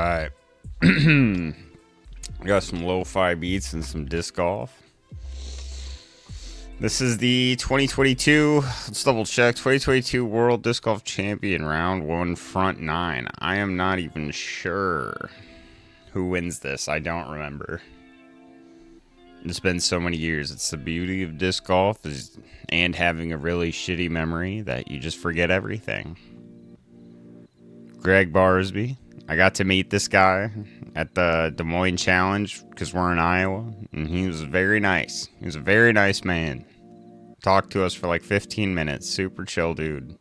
Alright. I got some lo-fi beats and some disc golf. This is the 2022, let's double check, 2022 World Disc Golf Champion Round 1 Front 9. I am not even sure who wins this. I don't remember. It's been so many years. It's the beauty of disc golf and having a really shitty memory that you just forget everything. Greg Barsby. I got to meet this guy at the Des Moines Challenge because we're in Iowa, and he was very nice. He was a very nice man. Talked to us for like 15 minutes. Super chill dude.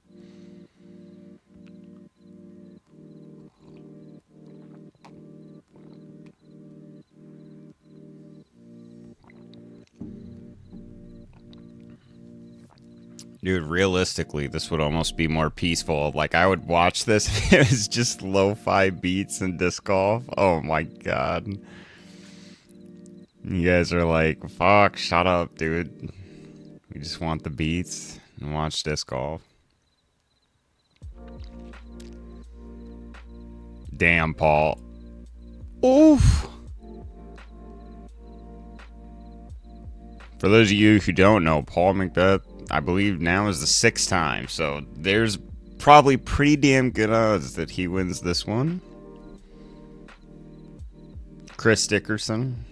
Dude, realistically, this would almost be more peaceful. Like, I would watch this if it was just lo-fi beats and disc golf. Oh my god. You guys are like, fuck, shut up, dude. We just want the beats and watch disc golf. Damn, Paul. Oof. For those of you who don't know, Paul Macbeth, I believe now is the 6th time, so there's probably pretty damn good odds that he wins this one. Chris Dickerson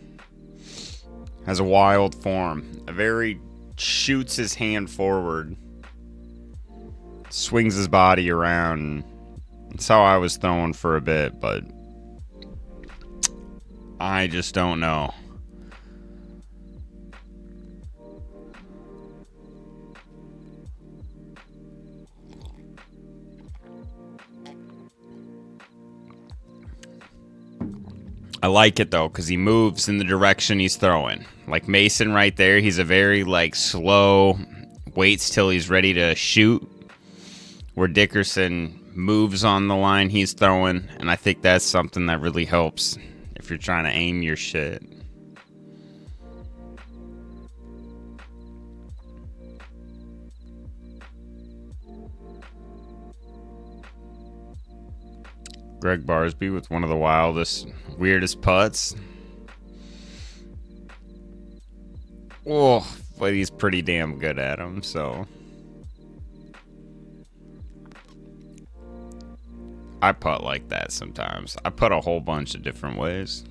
has a wild form. A very shoots his hand forward, swings his body around. That's how I was throwing for a bit, but I just don't know. I like it though, because he moves in the direction he's throwing. Like Mason right there, he's a very like slow, waits till he's ready to shoot. Where Dickerson moves on the line he's throwing, and I think that's something that really helps if you're trying to aim your shit. Greg Barsby with one of the wildest, weirdest putts. Oh, but he's pretty damn good at them, so. I putt like that sometimes. I putt a whole bunch of different ways.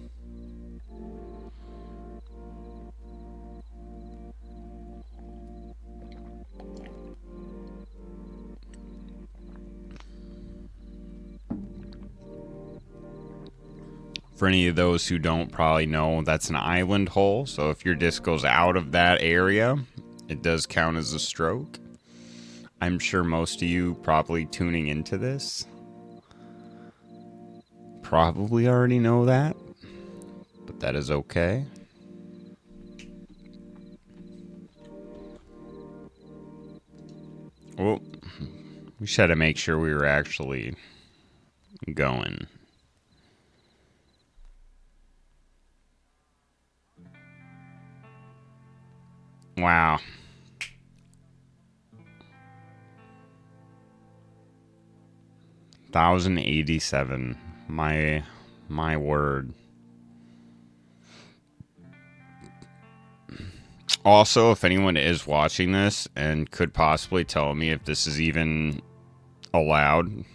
For any of those who don't probably know, that's an island hole. So if your disc goes out of that area, it does count as a stroke. I'm sure most of you probably tuning into this probably already know that, but that is okay. Well, we should have make sure we were actually going. Wow. $1,087. My word. Also, if anyone is watching this and could possibly tell me if this is even allowed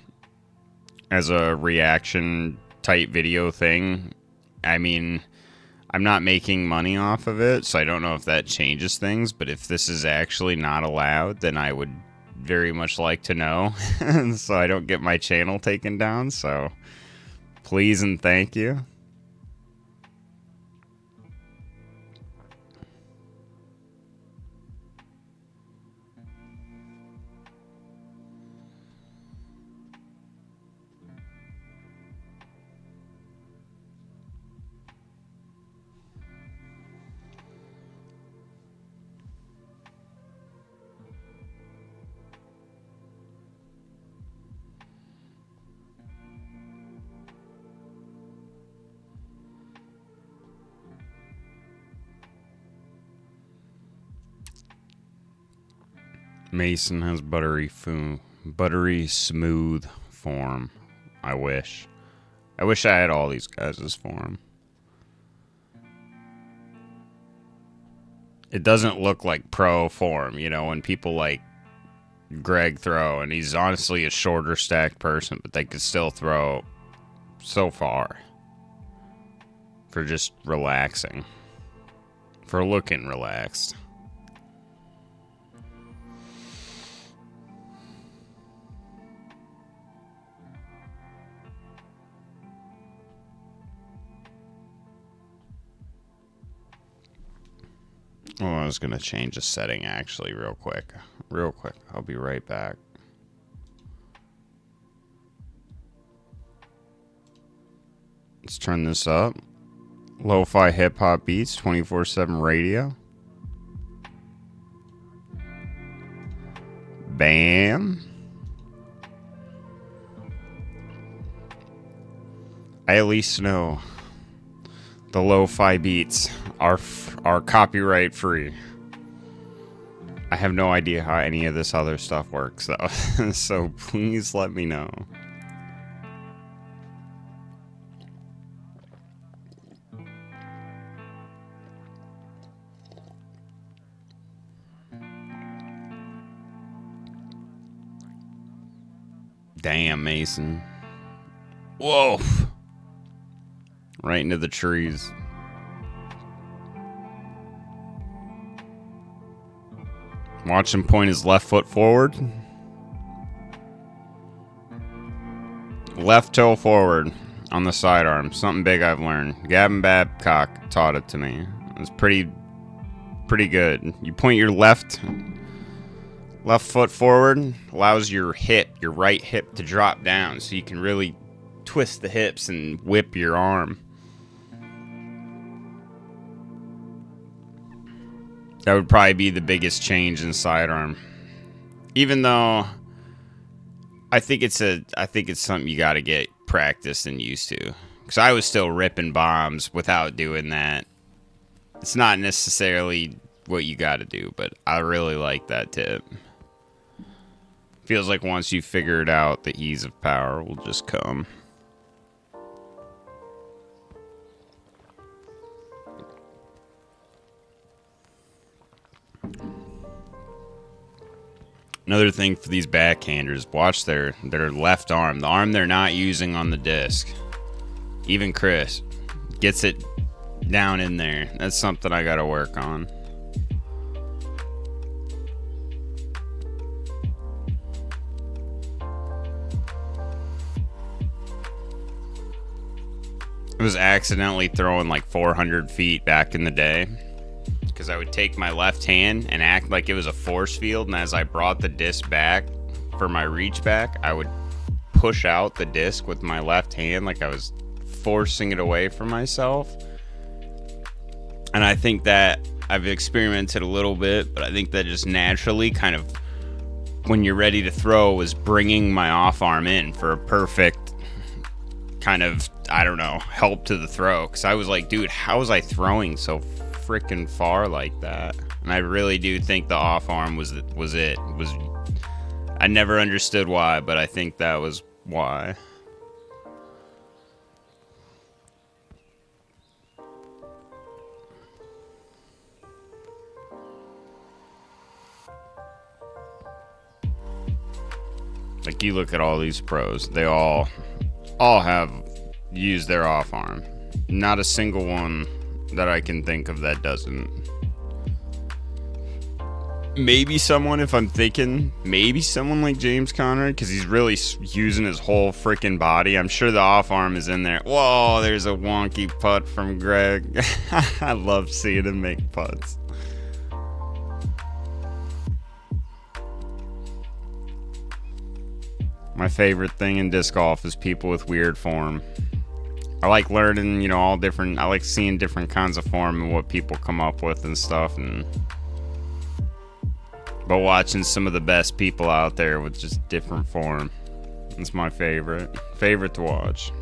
as a reaction type video thing, I mean, I'm not making money off of it, so I don't know if that changes things, but if this is actually not allowed, then I would very much like to know so I don't get my channel taken down. So please and thank you. Mason has buttery smooth form. I wish. I wish I had all these guys' form. It doesn't look like pro form, you know, when people like Greg throw, and he's honestly a shorter stacked person, but they could still throw so far for just relaxing, for looking relaxed. Oh, I was gonna change a setting actually real quick. I'll be right back. Let's turn this up. Lo-fi hip-hop beats, 24/7 radio. Bam. I at least know the lo-fi beats are copyright free. I have no idea how any of this other stuff works though. So please let me know. Damn, Mason. Whoa. Right into the trees. Watch him point his left foot forward. Left toe forward on the sidearm. Something big I've learned. Gavin Babcock taught it to me. It was pretty good. You point your left foot forward, allows your right hip to drop down, so you can really twist the hips and whip your arm. That would probably be the biggest change in sidearm. Even though I think it's something you got to get practiced and used to. Because I was still ripping bombs without doing that. It's not necessarily what you got to do, but I really like that tip. Feels like once you figure it out, the ease of power will just come. Another thing for these backhanders, watch their left arm. The arm they're not using on the disc. Even Chris gets it down in there. That's something I gotta work on. I was accidentally throwing like 400 feet back in the day. Because I would take my left hand and act like it was a force field, and as I brought the disc back for my reach back, I would push out the disc with my left hand like I was forcing it away from myself. And I think that I've experimented a little bit, but I think that just naturally kind of, when you're ready to throw, was bringing my off arm in for a perfect kind of, I don't know, help to the throw. Because I was like, dude, how was I throwing so freaking far like that? And I really do think the off arm was it. I never understood why, but I think that was why. Like, you look at all these pros, they all have used their off arm. Not a single one that I can think of that doesn't. Maybe someone, if I'm thinking, maybe someone like James Conrad, because he's really using his whole freaking body. I'm sure the off arm is in there. Whoa, there's a wonky putt from Greg. I love seeing him make putts. My favorite thing in disc golf is people with weird form. I like learning, all different. I like seeing different kinds of form and what people come up with and stuff. But watching some of the best people out there with just different form, it's my favorite to watch.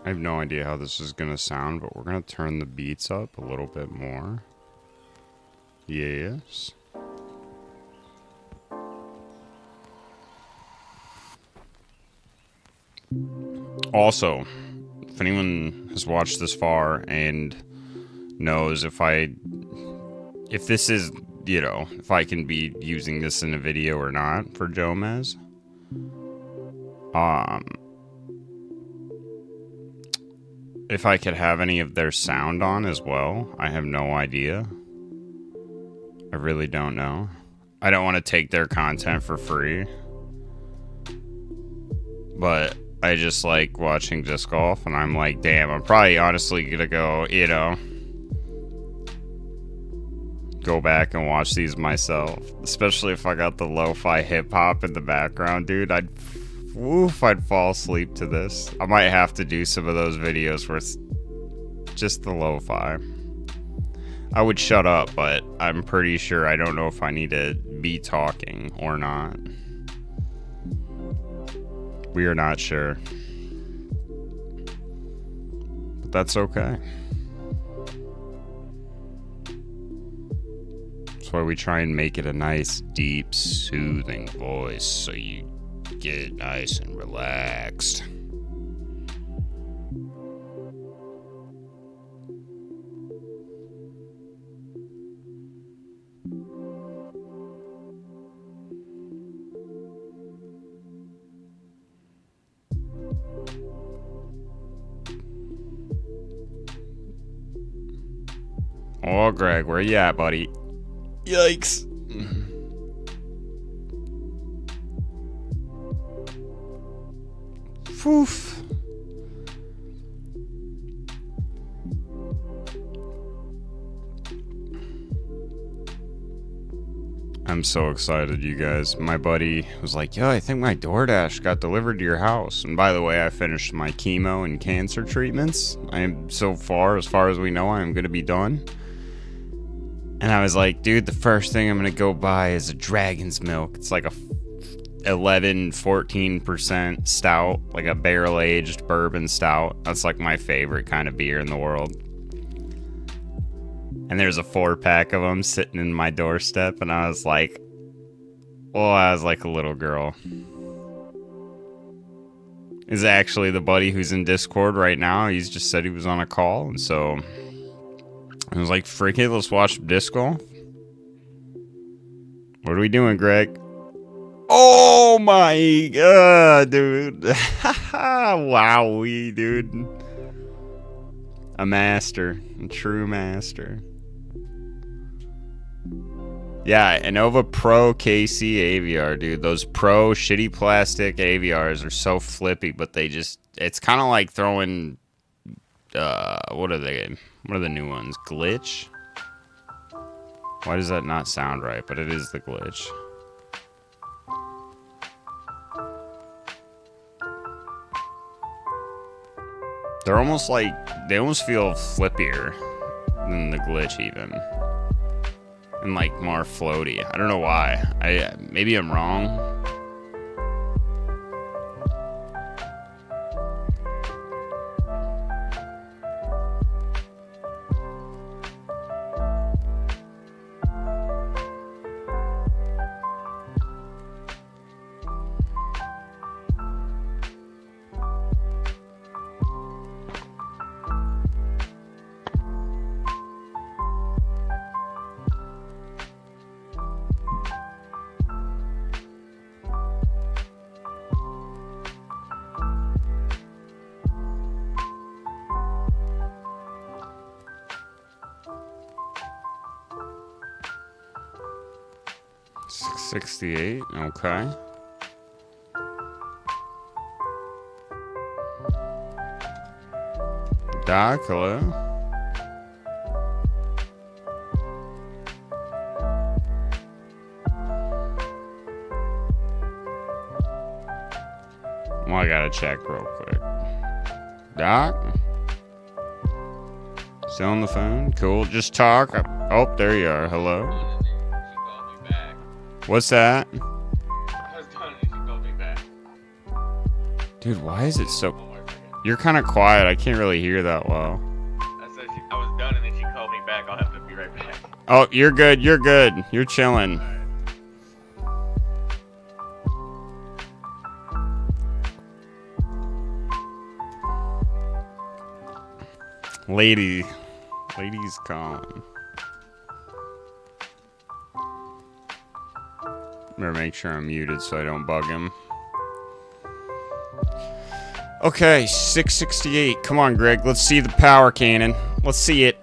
I have no idea how this is going to sound, but we're going to turn the beats up a little bit more. Yes. Also, if anyone has watched this far and knows if this is, you know, if I can be using this in a video or not for Jomez, if I could have any of their sound on as well, I have no idea. I really don't know. I don't want to take their content for free. But I just like watching disc golf, and I'm like, damn, I'm probably honestly gonna go, you know, go back and watch these myself. Especially if I got the lo-fi hip-hop in the background, dude. I'd fall asleep to this. I might have to do some of those videos where it's just the lo-fi. I would shut up, but I'm pretty sure I don't know if I need to be talking or not. We are not sure. But that's okay. That's why we try and make it a nice, deep, soothing voice so you get nice and relaxed. Oh, Greg, where you at, buddy? Yikes. Poof. I'm so excited, you guys. My buddy was like, yo, I think my DoorDash got delivered to your house. And by the way, I finished my chemo and cancer treatments. I am so far as we know, I am going to be done. And I was like, dude, the first thing I'm going to go buy is a Dragon's Milk. It's like a 14% stout, like a barrel-aged bourbon stout. That's like my favorite kind of beer in the world. And there's a 4-pack of them sitting in my doorstep, and I was like, oh, I was like a little girl. Is actually the buddy who's in Discord right now. He's just said he was on a call, and so I was like, frick it, let's watch disc golf. What are we doing, Greg? Oh my god, dude. Wowie, dude. A master. A true master. Yeah, Innova Pro KC AVR, dude. Those Pro shitty plastic AVRs are so flippy, but they just... It's kind of like throwing... What are they? What are the new ones? Glitch? Why does that not sound right? But it is the glitch. They're almost like... They almost feel flippier than the glitch even. And like more floaty. I don't know why. Maybe I'm wrong. $68, okay. Doc, hello. Well, I gotta check real quick. Doc? Still on the phone? Cool, just talk. Oh, there you are. Hello. What's that? I was done if you called me back. Dude, why is it so... One more second. You're kind of quiet. I can't really hear that well. I said I was done, and then she called me back. I'll have to be right back. Oh, you're good. You're good. You're chilling. Ladies calling. Better make sure I'm muted so I don't bug him. Okay, 668. Come on, Greg. Let's see the power cannon. Let's see it.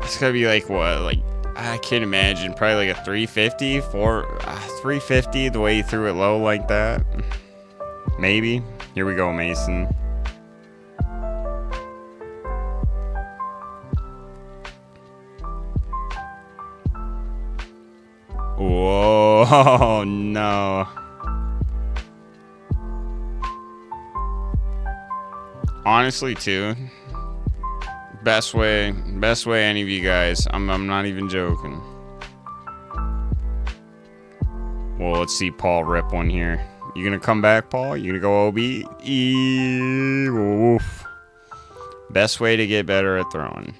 It's gotta be like what? Like, I can't imagine. Probably like a 350? 350 the way you threw it low like that. Maybe. Here we go, Mason. Whoa, no. Honestly, too, best way any of you guys. I'm not even joking. Well, let's see Paul rip one here. You gonna come back, Paul? You gonna go OB? Oof. Best way to get better at throwing.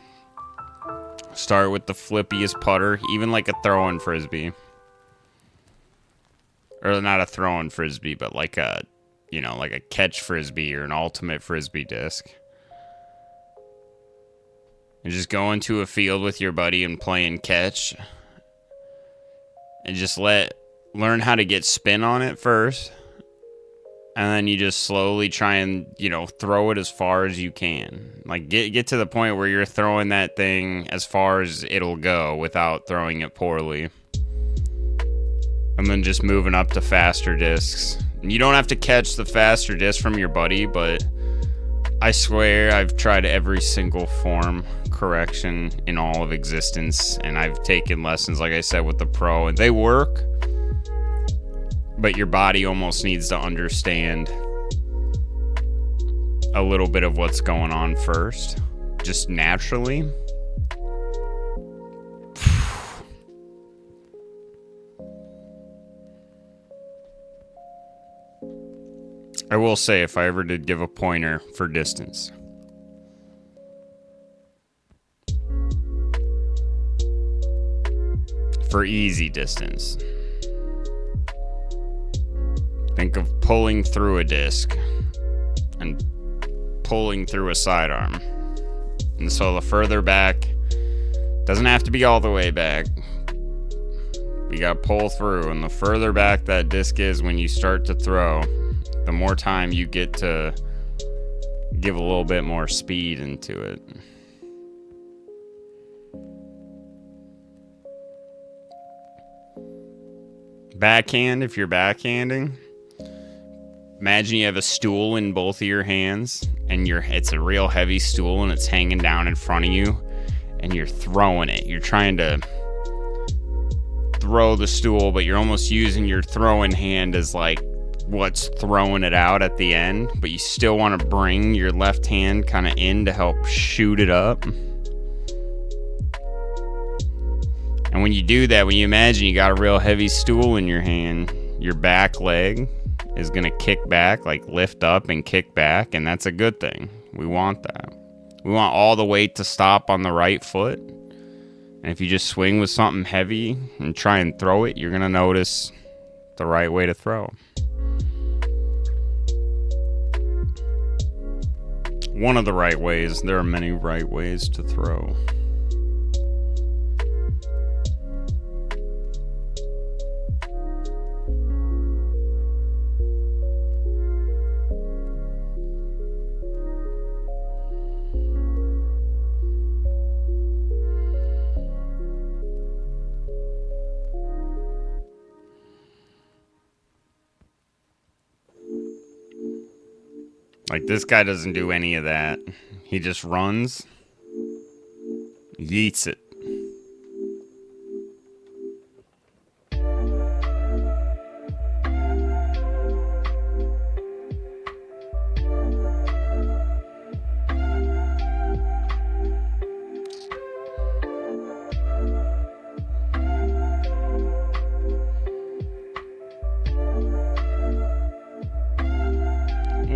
Start with the flippiest putter, even like a throwing frisbee. Or not a throwing frisbee, but like a, you know, like a catch frisbee or an ultimate frisbee disc. And just go into a field with your buddy and playing catch. And just learn how to get spin on it first. And then you just slowly try and, you know, throw it as far as you can. Like, get to the point where you're throwing that thing as far as it'll go without throwing it poorly. And then just moving up to faster discs. And you don't have to catch the faster disc from your buddy, but I swear I've tried every single form correction in all of existence. And I've taken lessons, like I said, with the pro. And they work. But your body almost needs to understand a little bit of what's going on first. Just naturally. I will say, if I ever did give a pointer for distance, for easy distance, think of pulling through a disc and pulling through a sidearm. And so the further back, doesn't have to be all the way back. You gotta pull through, and the further back that disc is when you start to throw, the more time you get to give a little bit more speed into it. Backhand, if you're backhanding, imagine you have a stool in both of your hands, and it's a real heavy stool, and it's hanging down in front of you, and you're throwing it. You're trying to throw the stool, but you're almost using your throwing hand as like what's throwing it out at the end, but you still want to bring your left hand kind of in to help shoot it up. And when you do that, when you imagine you got a real heavy stool in your hand, your back leg is going to kick back, like lift up and kick back, and that's a good thing. We want that. We want all the weight to stop on the right foot. And if you just swing with something heavy and try and throw it, you're going to notice the right way to throw. One of the right ways. There are many right ways to throw. Like, this guy doesn't do any of that. He just runs, yeets it.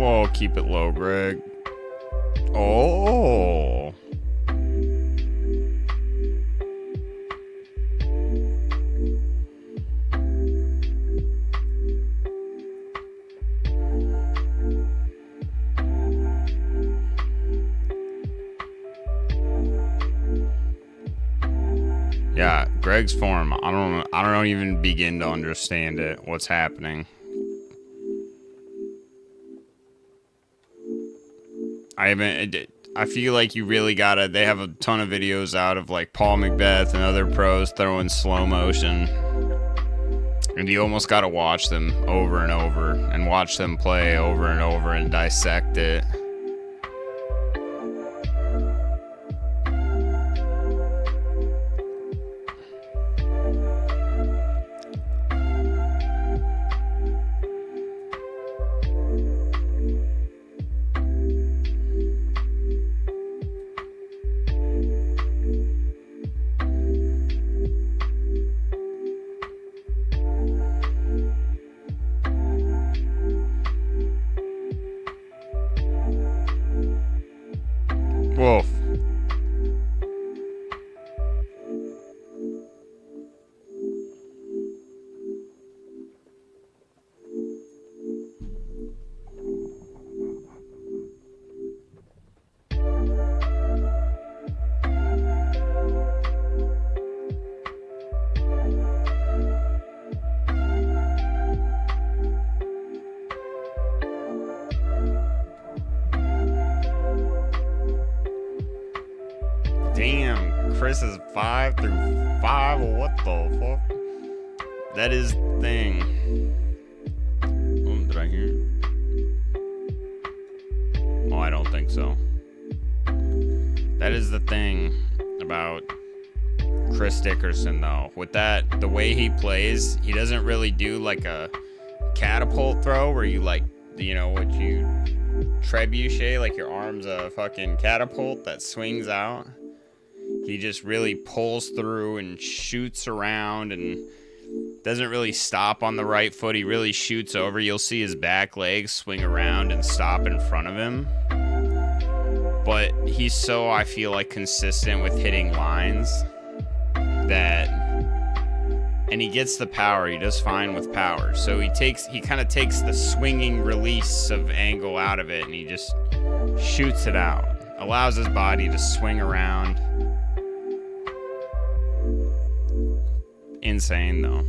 Whoa, keep it low, Greg. Oh. Yeah, Greg's form. I don't even begin to understand it. What's happening? I feel like you really gotta. They have a ton of videos out of like Paul Macbeth and other pros throwing slow motion, and you almost gotta watch them over and over and watch them play over and over and dissect it. Wolf. Damn, Chris is 5 through 5. What the fuck? That is the thing. Oh, did I hear? Oh, I don't think so. That is the thing about Chris Dickerson, though. With that, the way he plays, he doesn't really do like a catapult throw where you like, you know, what you trebuchet, like your arm's a fucking catapult that swings out. He just really pulls through and shoots around and doesn't really stop on the right foot. He really shoots over. You'll see his back legs swing around and stop in front of him. But he's so, I feel like, consistent with hitting lines that, and he gets the power. He does fine with power. So he kind of takes the swinging release of angle out of it and he just shoots it out. Allows his body to swing around. Insane, though.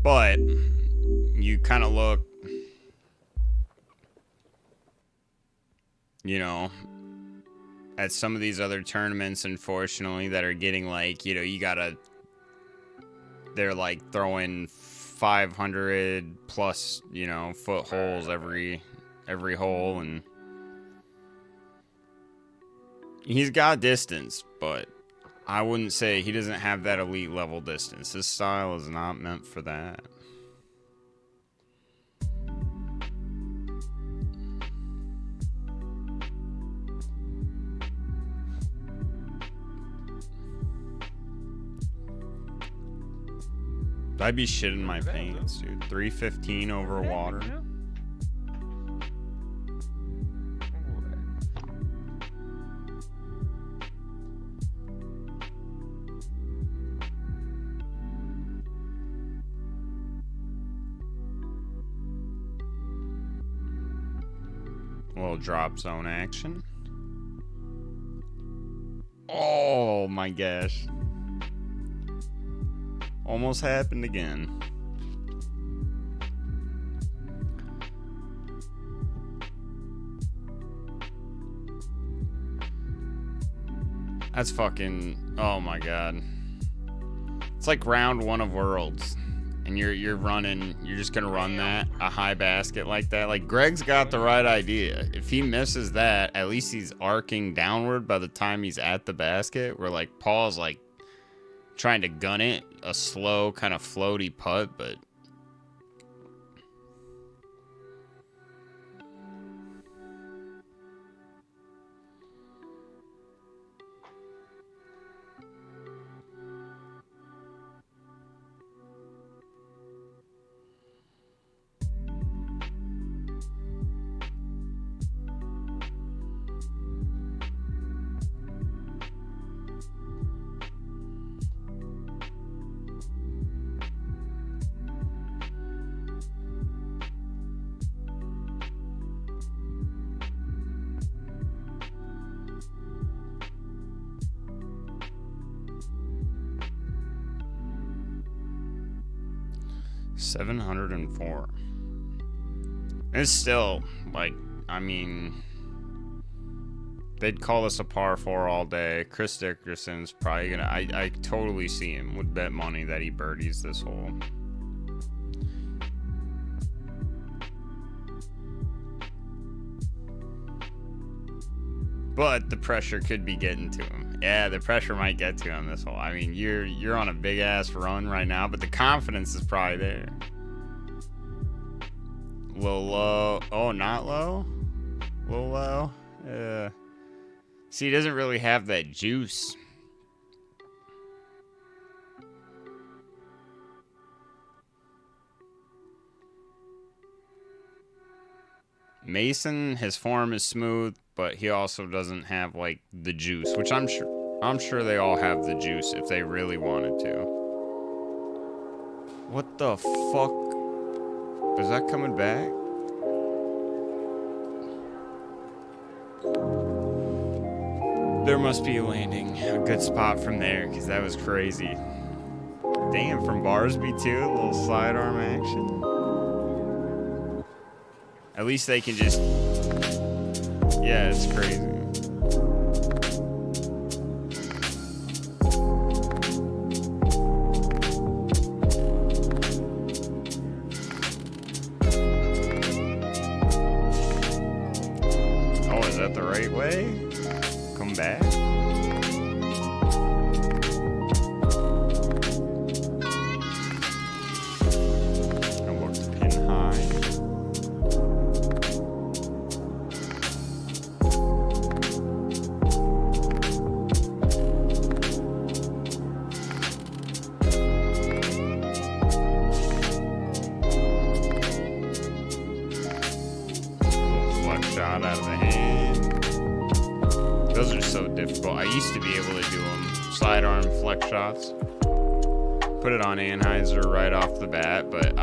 But you kind of look, you know, at some of these other tournaments, unfortunately, that are getting like, you know, they're like throwing 500 plus, you know, foot holes every hole, and he's got distance, but I wouldn't say he doesn't have that elite level distance. His style is not meant for that. I'd be shitting my pants, dude. 315 over water. A little drop zone action. Oh my gosh. Almost happened again. That's fucking, oh my god. It's like round 1 of Worlds. And you're running, you're just gonna run that, a high basket like that. Like, Greg's got the right idea. If he misses that, at least he's arcing downward by the time he's at the basket. Where like Paul's like trying to gun it, a slow kind of floaty putt, but 704. It's still, like, I mean, they'd call this a par 4 all day. Chris Dickerson's probably gonna, I totally see him, would bet money that he birdies this hole. But the pressure could be getting to him. Yeah, the pressure might get to him this hole. I mean, you're on a big ass run right now, but the confidence is probably there. Little low. Oh, not low? Little low? See, he doesn't really have that juice. Mason, his form is smooth, but he also doesn't have like the juice, which I'm sure they all have the juice if they really wanted to. What the fuck? Is that coming back? There must be a landing, a good spot from there, because that was crazy. Damn, from Barsby too, a little sidearm action. At least they can just... Yeah, it's crazy. Oh, is that the right way? Come back? And look to pin high. Shot out of the hand. Those are so difficult. I used to be able to do them. Sidearm flex shots. Put it on Anheuser right off the bat, but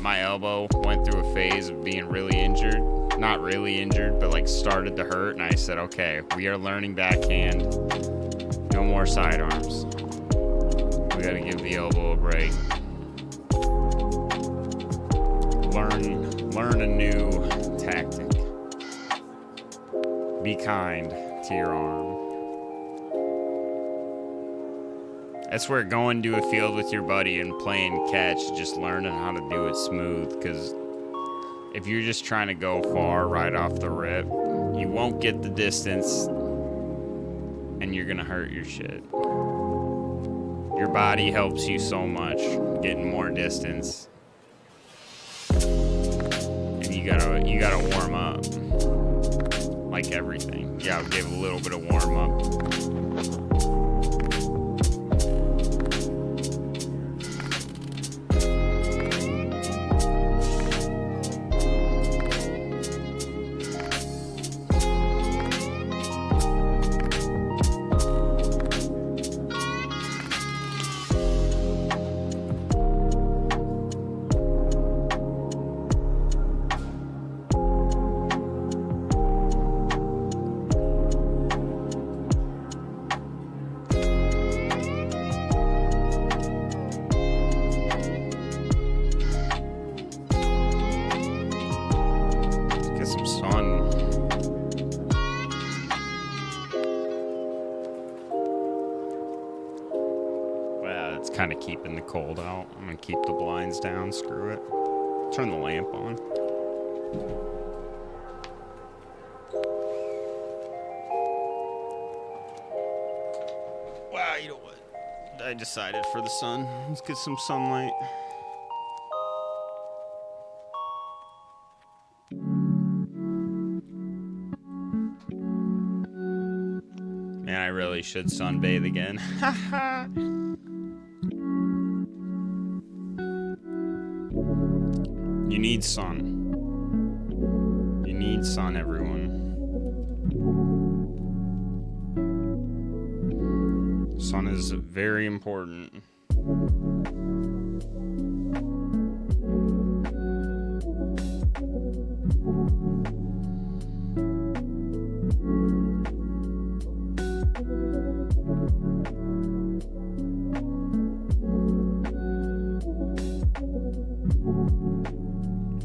my elbow went through a phase of being really injured. Not really injured, but like started to hurt, and I said, okay, we are learning backhand. No more sidearms. We gotta give the elbow a break. Learn a new tactic. Be kind to your arm. That's where going to a field with your buddy and playing catch, just learning how to do it smooth, because if you're just trying to go far right off the rip, you won't get the distance and you're gonna hurt your shit. Your body helps you so much getting more distance, and you gotta warm up. Like everything. Yeah, I'll give a little bit of warm up. Some sun. Well, it's kind of keeping the cold out. I'm gonna keep the blinds down. Screw it. Turn the lamp on. Wow, you know what? I decided for the sun. Let's get some sunlight. Man, I really should sunbathe again. You need sun. You need sun, everyone. Sun is very important.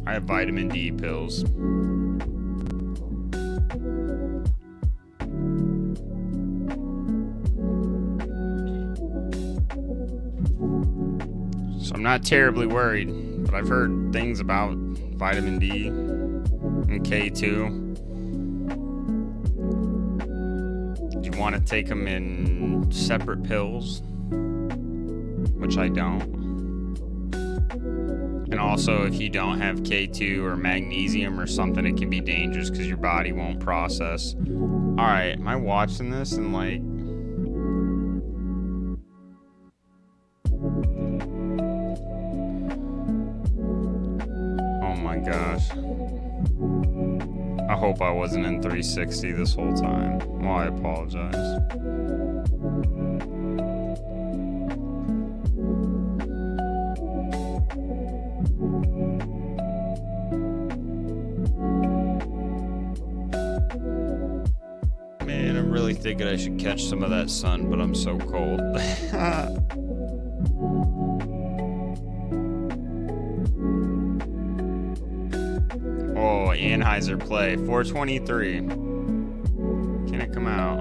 I have vitamin D pills. So I'm not terribly worried, but I've heard things about vitamin D and K2. Do you want to take them in separate pills? Which I don't. And also, if you don't have K2 or magnesium or something, it can be dangerous because your body won't process. Alright, am I watching this and like... Oh my gosh. I hope I wasn't in 360 this whole time. Well, I apologize. Man, I'm really thinking I should catch some of that sun, but I'm so cold. Oh, Anheuser play. 423. Can it come out?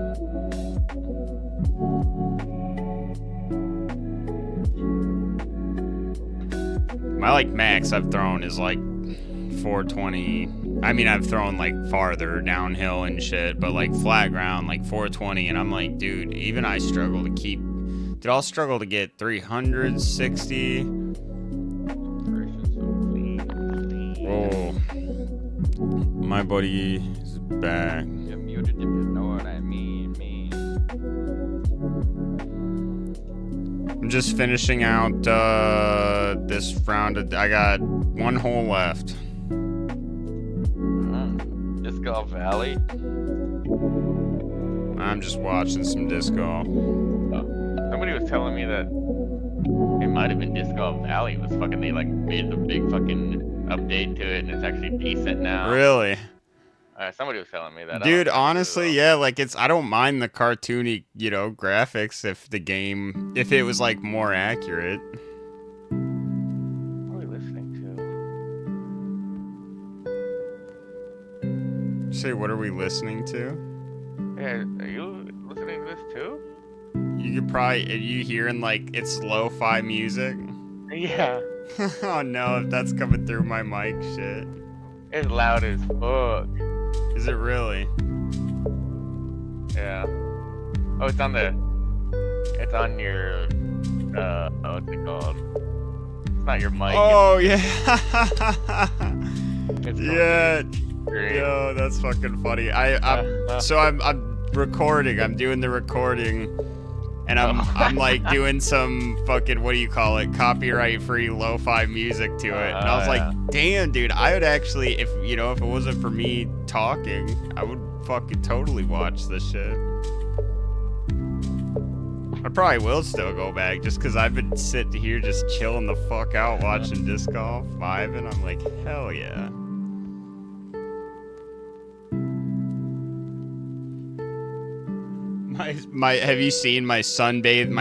My like max I've thrown is like 420. I mean, I've thrown like farther downhill and shit, but like flat ground, like 420. And I'm like, dude, even I struggle to keep. Dude, I'll struggle to get 360. Oh. My buddy is back. You're muted if you know what I mean, I'm just finishing out this round. I got one hole left. Disc Golf Valley? I'm just watching some disc golf. Somebody was telling me that it might have been Disc Golf Valley. It was fucking, they like made a big fucking update to it and it's actually decent now. Really? Somebody was telling me that. Dude, honestly, yeah, like I don't mind the cartoony, you know, graphics if it was like more accurate. What are we listening to? Say, what are we listening to? Yeah, are you listening to this too? You could probably, are you hearing like it's lo-fi music? Yeah. Oh no, if that's coming through my mic, shit. It's loud as fuck. Is it really? Yeah. Oh, it's on your, what's it called? It's not your mic. Oh, yeah. It's Yeah. great. Yo, that's fucking funny. I'm recording. I'm doing the recording. And I'm like doing some fucking, what do you call it, copyright-free lo-fi music to it. And I was like, damn, dude, I would actually, if it wasn't for me talking, I would fucking totally watch this shit. I probably will still go back just because I've been sitting here just chilling the fuck out watching disc golf, vibing. I'm like, hell yeah. Have you seen my first sunbathing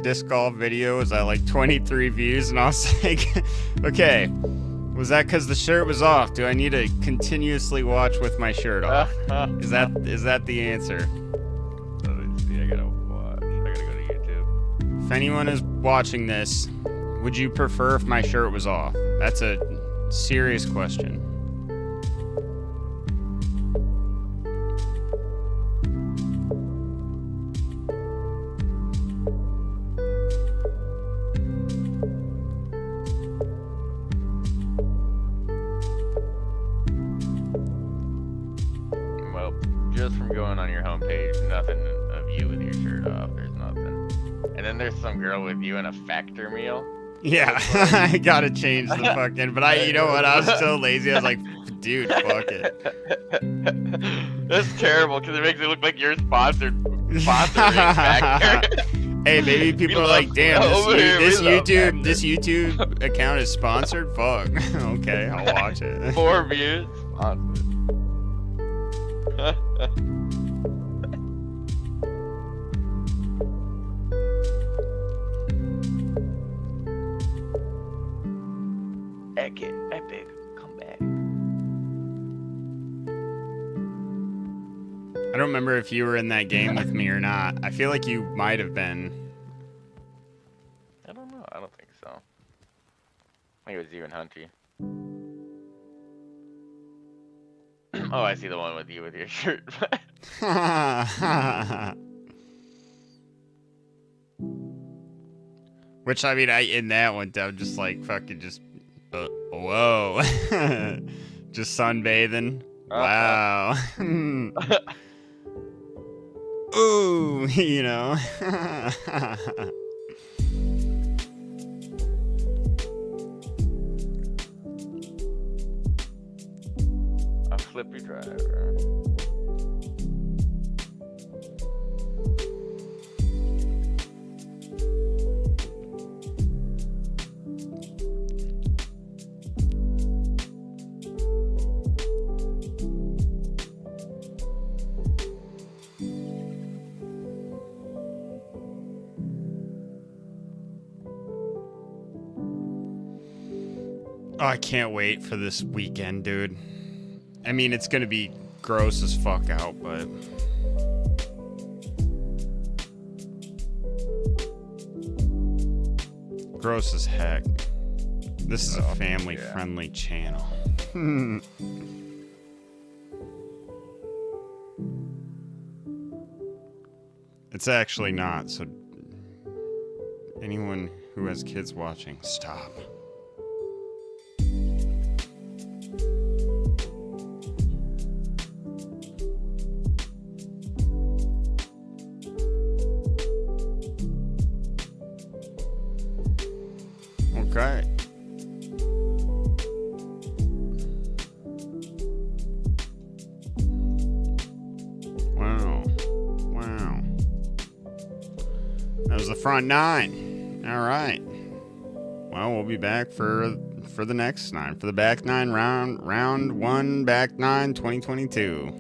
disc golf video? Was at like 23 views, and I was like, okay, was that because the shirt was off? Do I need to continuously watch with my shirt off? Is that the answer? Let me see, I gotta go to YouTube. If anyone is watching this, would you prefer if my shirt was off? That's a serious question. Just from going on your homepage, nothing of you with your shirt off. There's nothing. And then there's some girl with you in a factor meal. Yeah, I gotta change the fucking. But you know what? I was so lazy. I was like, dude, fuck it. That's terrible because it makes it look like you're sponsoring factor. Hey, maybe people are like, damn, this YouTube account is sponsored. Fuck. Okay, I'll watch it. 4 views. Sponsored. back in. I beg, come back. I don't remember if you were in that game with me or not. I feel like you might have been. I don't know. I don't think so. I think it was you and Hunty. Oh, I see the one with you with your shirt. Which, I mean, in that one, I'm just like fucking just, whoa. Just sunbathing. Wow. Ooh, you know. A flippy driver. Oh, I can't wait for this weekend, dude. I mean, it's gonna be gross as fuck out, but... gross as heck. This is a family-friendly channel. It's actually not, so... anyone who has kids watching, stop. Okay. Wow. Wow. That was the front nine. All right. Well, we'll be back for the next nine, for the back nine round one, back nine 2022.